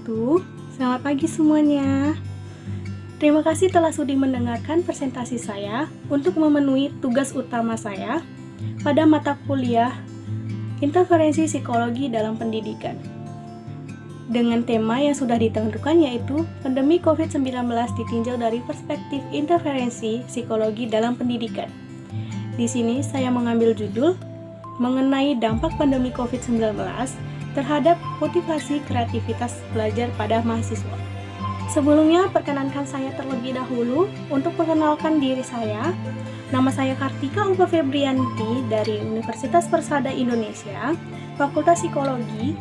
wabarakatuh. Selamat pagi semuanya. Terima kasih telah sudi mendengarkan presentasi saya untuk memenuhi tugas utama saya pada mata kuliah Interferensi Psikologi dalam Pendidikan. Dengan tema yang sudah ditentukan yaitu pandemi COVID-19 ditinjau dari perspektif interferensi psikologi dalam pendidikan. Di sini saya mengambil judul mengenai dampak pandemi COVID-19 terhadap motivasi kreativitas belajar pada mahasiswa. Sebelumnya, perkenankan saya terlebih dahulu untuk mengenalkan diri saya. Nama saya Kartika Ulfa Febrianti dari Universitas Persada Indonesia, Fakultas Psikologi,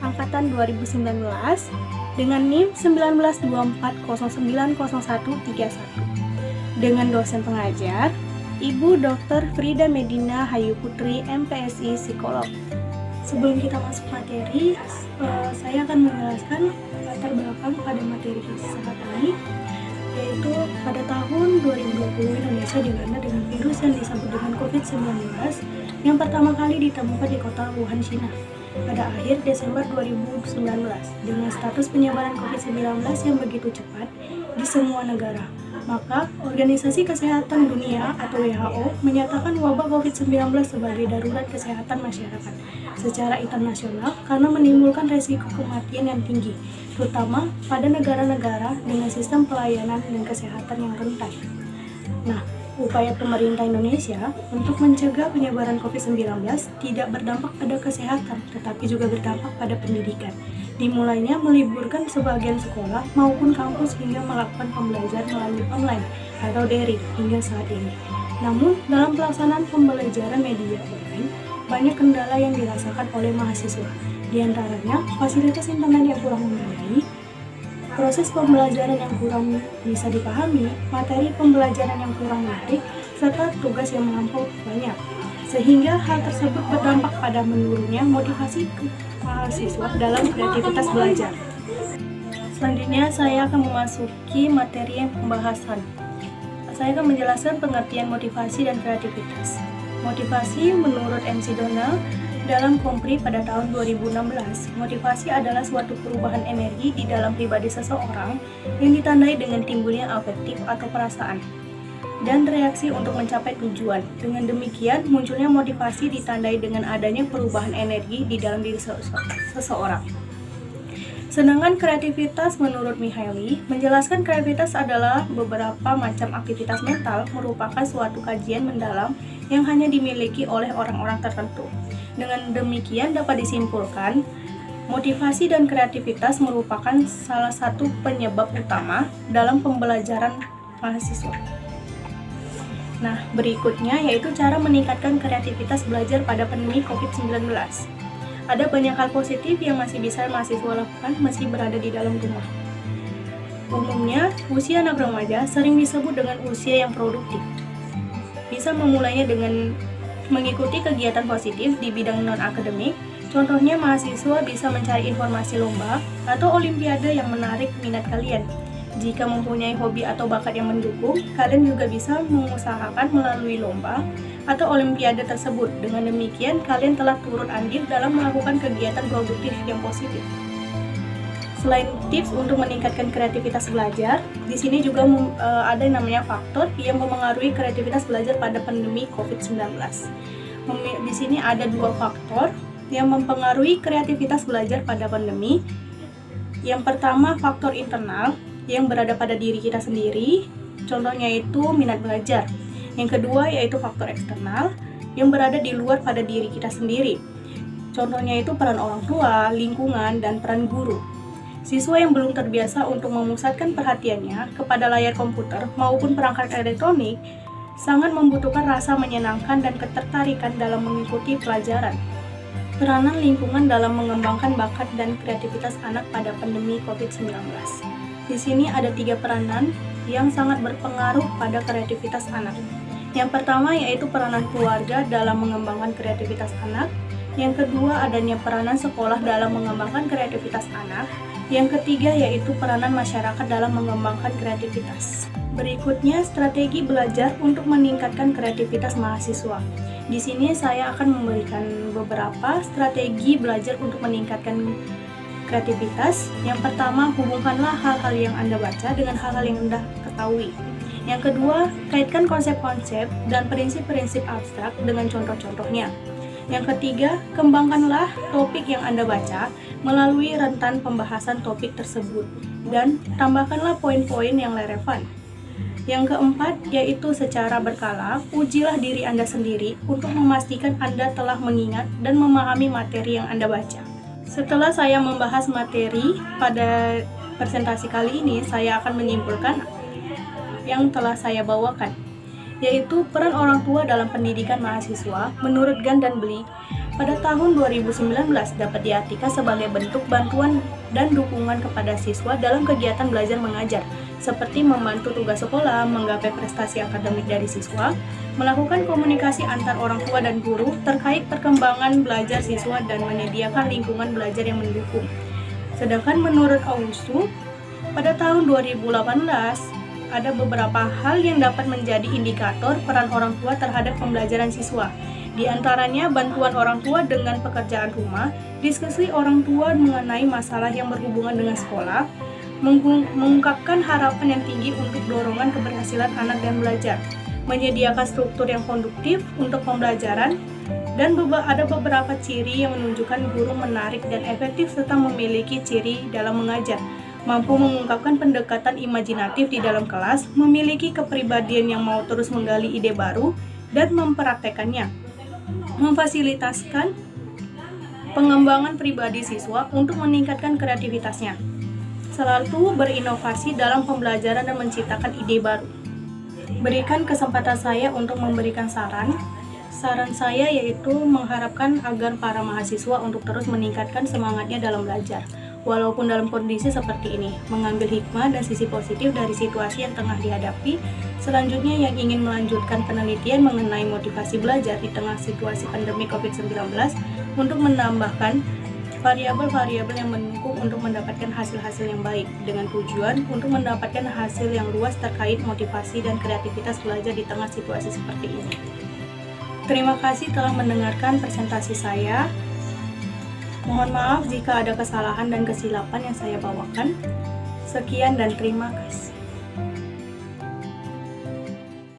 Angkatan 2019, dengan NIM 1924090131, dengan dosen pengajar, Ibu Dr. Frida Medina Hayu Putri, MPSI Psikolog. Sebelum kita masuk materi, saya akan menjelaskan latar belakang pada materi saat ini, yaitu pada tahun 2020 Indonesia dilanda dengan virus yang disebut dengan COVID-19 yang pertama kali ditemukan di kota Wuhan, China pada akhir Desember 2019 dengan status penyebaran COVID-19 yang begitu cepat di semua negara. Maka, Organisasi Kesehatan Dunia atau WHO menyatakan wabah COVID-19 sebagai darurat kesehatan masyarakat secara internasional karena menimbulkan resiko kematian yang tinggi, terutama pada negara-negara dengan sistem pelayanan dan kesehatan yang rentan. Nah, upaya pemerintah Indonesia untuk mencegah penyebaran COVID-19 tidak berdampak pada kesehatan, tetapi juga berdampak pada pendidikan. Dimulainya meliburkan sebagian sekolah maupun kampus hingga melakukan pembelajaran melalui online atau daring hingga saat ini. Namun, dalam pelaksanaan pembelajaran media online, banyak kendala yang dirasakan oleh mahasiswa. Di antaranya, fasilitas internet yang kurang memadai, proses pembelajaran yang kurang bisa dipahami, materi pembelajaran yang kurang menarik, serta tugas yang melampau banyak. Sehingga hal tersebut berdampak pada menurunnya motivasi mahasiswa dalam kreativitas belajar. Selanjutnya, saya akan memasuki materi yang pembahasan. Saya akan menjelaskan pengertian motivasi dan kreativitas. Motivasi menurut MC Donald dalam Kompri pada tahun 2016, motivasi adalah suatu perubahan energi di dalam pribadi seseorang yang ditandai dengan timbulnya afektif atau perasaan dan reaksi untuk mencapai tujuan. Dengan demikian, munculnya motivasi ditandai dengan adanya perubahan energi di dalam diri seseorang. Sedangkan kreativitas menurut Mihaly menjelaskan kreativitas adalah beberapa macam aktivitas mental merupakan suatu kajian mendalam yang hanya dimiliki oleh orang-orang tertentu. Dengan demikian dapat disimpulkan, motivasi dan kreativitas merupakan salah satu penyebab utama dalam pembelajaran mahasiswa. Nah, berikutnya yaitu cara meningkatkan kreativitas belajar pada pandemi COVID-19. Ada banyak hal positif yang masih bisa mahasiswa lakukan meski berada di dalam rumah. Umumnya, usia anak remaja sering disebut dengan usia yang produktif. Bisa memulainya dengan mengikuti kegiatan positif di bidang non-akademik. Contohnya, mahasiswa bisa mencari informasi lomba atau olimpiade yang menarik minat kalian. Jika mempunyai hobi atau bakat yang mendukung, kalian juga bisa mengusahakan melalui lomba atau olimpiade tersebut. Dengan demikian, kalian telah turut andil dalam melakukan kegiatan produktif yang positif. Selain tips untuk meningkatkan kreativitas belajar, di sini juga ada yang namanya faktor yang memengaruhi kreativitas belajar pada pandemi COVID-19. Di sini ada dua faktor yang mempengaruhi kreativitas belajar pada pandemi. Yang pertama, faktor internal yang berada pada diri kita sendiri, contohnya itu minat belajar. Yang kedua yaitu faktor eksternal yang berada di luar pada diri kita sendiri, contohnya itu peran orang tua, lingkungan, dan peran guru. Siswa yang belum terbiasa untuk memusatkan perhatiannya kepada layar komputer maupun perangkat elektronik sangat membutuhkan rasa menyenangkan dan ketertarikan dalam mengikuti pelajaran. Peranan lingkungan dalam mengembangkan bakat dan kreativitas anak pada pandemi COVID-19. Di sini ada 3 peranan yang sangat berpengaruh pada kreativitas anak. Yang pertama yaitu peranan keluarga dalam mengembangkan kreativitas anak. Yang kedua adanya peranan sekolah dalam mengembangkan kreativitas anak. Yang ketiga yaitu peranan masyarakat dalam mengembangkan kreativitas. Berikutnya strategi belajar untuk meningkatkan kreativitas mahasiswa. Di sini saya akan memberikan beberapa strategi belajar untuk meningkatkan kreativitas. Yang pertama, hubungkanlah hal-hal yang Anda baca dengan hal-hal yang Anda ketahui. Yang kedua, kaitkan konsep-konsep dan prinsip-prinsip abstrak dengan contoh-contohnya. Yang ketiga, kembangkanlah topik yang Anda baca melalui rentan pembahasan topik tersebut dan tambahkanlah poin-poin yang relevan. Yang keempat, yaitu secara berkala, ujilah diri Anda sendiri untuk memastikan Anda telah mengingat dan memahami materi yang Anda baca. Setelah saya membahas materi pada presentasi kali ini, saya akan menyimpulkan yang telah saya bawakan, yaitu peran orang tua dalam pendidikan mahasiswa menurut Gunn dan Bly pada tahun 2019 dapat diartikan sebagai bentuk bantuan dan dukungan kepada siswa dalam kegiatan belajar mengajar, seperti membantu tugas sekolah, menggapai prestasi akademik dari siswa, melakukan komunikasi antar orang tua dan guru terkait perkembangan belajar siswa, dan menyediakan lingkungan belajar yang mendukung. Sedangkan menurut Owusu, pada tahun 2018, ada beberapa hal yang dapat menjadi indikator peran orang tua terhadap pembelajaran siswa. Di antaranya bantuan orang tua dengan pekerjaan rumah, diskusi orang tua mengenai masalah yang berhubungan dengan sekolah, mengungkapkan harapan yang tinggi untuk dorongan keberhasilan anak dan belajar, menyediakan struktur yang konduktif untuk pembelajaran, dan ada beberapa ciri yang menunjukkan guru menarik dan efektif serta memiliki ciri dalam mengajar, mampu mengungkapkan pendekatan imajinatif di dalam kelas, memiliki kepribadian yang mau terus menggali ide baru dan mempraktekannya, memfasilitasikan pengembangan pribadi siswa untuk meningkatkan kreativitasnya, selalu berinovasi dalam pembelajaran dan menciptakan ide baru. Berikan kesempatan saya untuk memberikan saran. Saran saya yaitu mengharapkan agar para mahasiswa untuk terus meningkatkan semangatnya dalam belajar, walaupun dalam kondisi seperti ini, mengambil hikmah dan sisi positif dari situasi yang tengah dihadapi. Selanjutnya, yang ingin melanjutkan penelitian mengenai motivasi belajar di tengah situasi pandemi COVID-19 untuk menambahkan variabel-variabel yang mendukung untuk mendapatkan hasil-hasil yang baik, dengan tujuan untuk mendapatkan hasil yang luas terkait motivasi dan kreativitas belajar di tengah situasi seperti ini. Terima kasih telah mendengarkan presentasi saya. Mohon maaf jika ada kesalahan dan kesilapan yang saya bawakan. Sekian dan terima kasih.